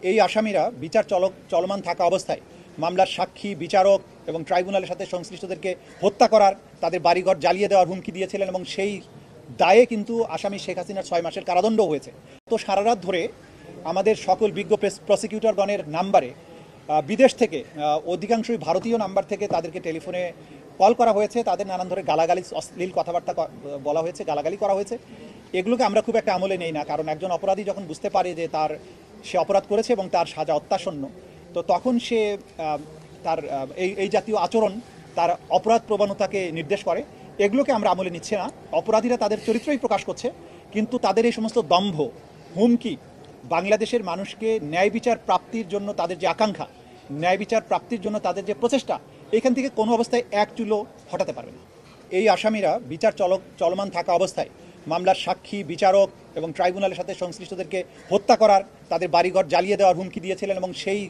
এই আসামিরা বিচার চলমান থাকা অবস্থায় মামলার সাক্ষী, বিচারক এবং ট্রাইব্যুনালের সাথে সংশ্লিষ্টদেরকে হত্যা করার, তাদের বাড়িঘর জ্বালিয়ে দেওয়ার হুমকি দিয়েছিলেন এবং সেই দায়ে কিন্তু আসামি শেখ হাসিনার 6 মাসের কারাদণ্ড হয়েছে। তো সারা রাত ধরে আমাদের সকল বিজ্ঞ প্রসিকিউটরগণের নাম্বারে বিদেশ থেকে অধিকাংশই ভারতীয় নাম্বার থেকে তাদেরকে টেলিফোনে কল করা হয়েছে, তাদের নানান ধরে গালাগালি, অশ্লীল কথাবার্তা বলা হয়েছে, গালাগালি করা হয়েছে। এগুলোকে আমরা খুব একটা আমলে নেই না, কারণ একজন অপরাধী যখন বুঝতে পারে যে সে অপরাধ করেছে এবং তার সাজা অত্যাসন্ন, তো তখন সে তার এই জাতীয় আচরণ তার অপরাধ প্রবণতাকে নির্দেশ করে। এগুলোকে আমরা আমলে নিচ্ছি না। অপরাধীরা তাদের চরিত্রই প্রকাশ করছে, কিন্তু তাদের এই সমস্ত দম্ভ, হুমকি, বাংলাদেশের মানুষকে ন্যায় বিচার প্রাপ্তির জন্য তাদের যে আকাঙ্ক্ষা, ন্যায় বিচার প্রাপ্তির জন্য তাদের যে প্রচেষ্টা, এখান থেকে কোনো অবস্থায় এক চুলো হটাতে পারবে না। এই আসামিরা বিচার চলমান থাকা অবস্থায় মামলার সাক্ষী, বিচারক এবং ট্রাইব্যুনালের সাথে সংশ্লিষ্টদেরকে হত্যা করার, তাদের বাড়িঘর জ্বালিয়ে দেওয়ার হুমকি দিয়েছিলেন এবং সেই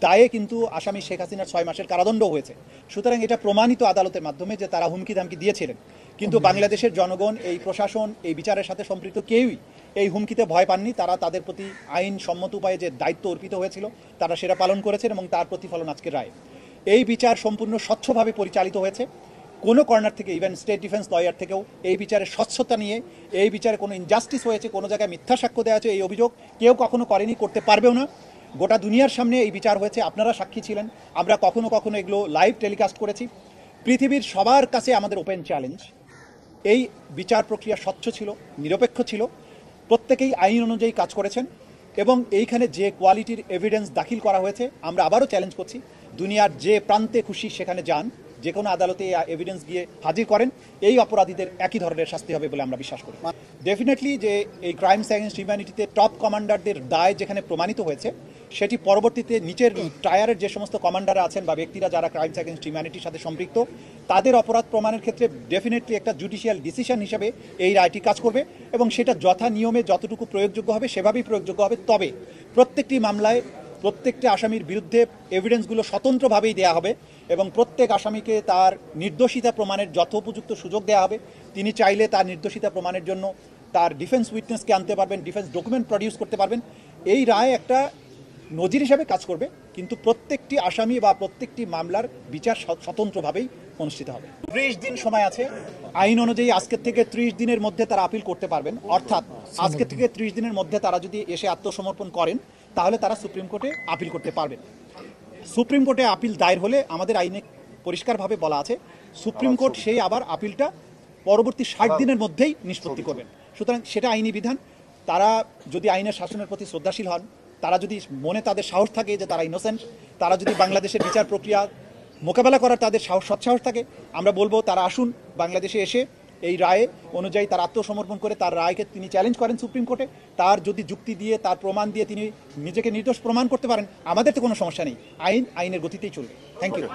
দায়ে কিন্তু আসামি শেখ হাসিনার 6 মাসের কারাদণ্ড হয়েছে। সুতরাং এটা প্রমাণিত আদালতের মাধ্যমে যে তারা হুমকি ধামকি দিয়েছিলেন, কিন্তু বাংলাদেশের জনগণ, এই প্রশাসন, এই বিচারের সাথে সম্পৃক্ত কেউই এই হুমকিতে ভয় পাননি। তারা তাদের প্রতি আইন সম্মত উপায়ে যে দায়িত্ব অর্পিত হয়েছিল তারা সেটা পালন করেছেন এবং তার প্রতিফলন আজকের রায়। এই বিচার সম্পূর্ণ স্বচ্ছভাবে পরিচালিত হয়েছে। কোনো কর্নার থেকে, ইভেন স্টেট ডিফেন্স লয়ার থেকেও এই বিচারের স্বচ্ছতা নিয়ে, এই বিচারে কোনো ইনজাস্টিস হয়েছে, কোনো জায়গায় মিথ্যা সাক্ষ্য দেওয়া আছে, এই অভিযোগ কেউ কখনো করেনি, করতে পারবেও না। গোটা দুনিয়ার সামনে এই বিচার হয়েছে, আপনারা সাক্ষী ছিলেন। আমরা কখনো কখনো এগুলো লাইভ টেলিকাস্ট করেছি। পৃথিবীর সবার কাছে আমাদের ওপেন চ্যালেঞ্জ, এই বিচার প্রক্রিয়া স্বচ্ছ ছিল, নিরপেক্ষ ছিল, প্রত্যেকেই আইন অনুযায়ী কাজ করেছেন এবং এইখানে যে কোয়ালিটির এভিডেন্স দাখিল করা হয়েছে, আমরা আবারও চ্যালেঞ্জ করছি, দুনিয়ার যে প্রান্তে খুশি সেখানে যান, যে কোনো আদালতে এই এভিডেন্স গিয়ে হাজির করেন, এই অপরাধীদের একই ধরনের শাস্তি হবে বলে আমরা বিশ্বাস করি। ডেফিনেটলি যে এই ক্রাইমস অ্যাগেন্স্ট হিউম্যানিটিতে টপ কমান্ডারদের দায় যেখানে প্রমাণিত হয়েছে, সেটি পরবর্তীতে নিচের টায়ারের যে সমস্ত কমান্ডাররা আছেন বা ব্যক্তিরা যারা ক্রাইমস অ্যাগেন্স্ট হিউম্যানিটির সাথে সম্পৃক্ত, তাদের অপরাধ প্রমাণের ক্ষেত্রে ডেফিনেটলি একটা জুডিশিয়াল ডিসিশন হিসেবে এই রায়টি কাজ করবে এবং সেটা যথা নিয়মে যতটুকু প্রয়োগযোগ্য হবে সেভাবেই প্রয়োগযোগ্য হবে। তবে প্রত্যেকটি মামলায় প্রত্যেকটি আসামির বিরুদ্ধে এভিডেন্সগুলো স্বতন্ত্রভাবেই দেওয়া হবে এবং প্রত্যেক আসামিকে তার নির্দোষিতা প্রমাণের যথোপযুক্ত সুযোগ দেওয়া হবে। তিনি চাইলে তার নির্দোষিতা প্রমাণের জন্য তার ডিফেন্স উইটনেসকে আনতে পারবেন, ডিফেন্স ডকুমেন্ট প্রডিউস করতে পারবেন। এই রায় একটা নজির হিসাবে কাজ করবে, কিন্তু প্রত্যেকটি আসামি বা প্রত্যেকটি মামলার বিচার স্বতন্ত্রভাবেই অনুষ্ঠিত হবে। 30 দিন সময় আছে আইন অনুযায়ী। আজকের থেকে 30 দিনের মধ্যে তারা আপিল করতে পারবেন, অর্থাৎ আজকের থেকে 30 দিনের মধ্যে তারা যদি এসে আত্মসমর্পণ করেন তাহলে তারা সুপ্রিম কোর্টে আপিল করতে পারবেন। সুপ্রিম কোর্টে আপিল দায়ের হলে আমাদের আইনে পরিষ্কারভাবে বলা আছে, সুপ্রিম কোর্ট সেই আবার আপিলটা পরবর্তী 60 দিনের মধ্যেই নিষ্পত্তি করবেন। সুতরাং সেটা আইনি বিধান। তারা যদি আইনের শাসনের প্রতি শ্রদ্ধাশীল হন, তারা যদি মনে তাদের সাহস থাকে যে তারা ইনোসেন্ট, তারা যদি বাংলাদেশের বিচার প্রক্রিয়া মোকাবেলা করার তাদের সৎসাহস থাকে, আমরা বলবো তারা আসুন বাংলাদেশে এসে এই রায় অনুযায়ী তার আত্মসমর্পণ করে তার রায়কে তিনি চ্যালেঞ্জ করেন সুপ্রিম কোর্টে। তার যদি যুক্তি দিয়ে, তার প্রমাণ দিয়ে তিনি নিজেকে নির্দোষ প্রমাণ করতে পারেন, আমাদের তো কোনো সমস্যা নেই। আইনের গতিতেই চলবে। Thank you.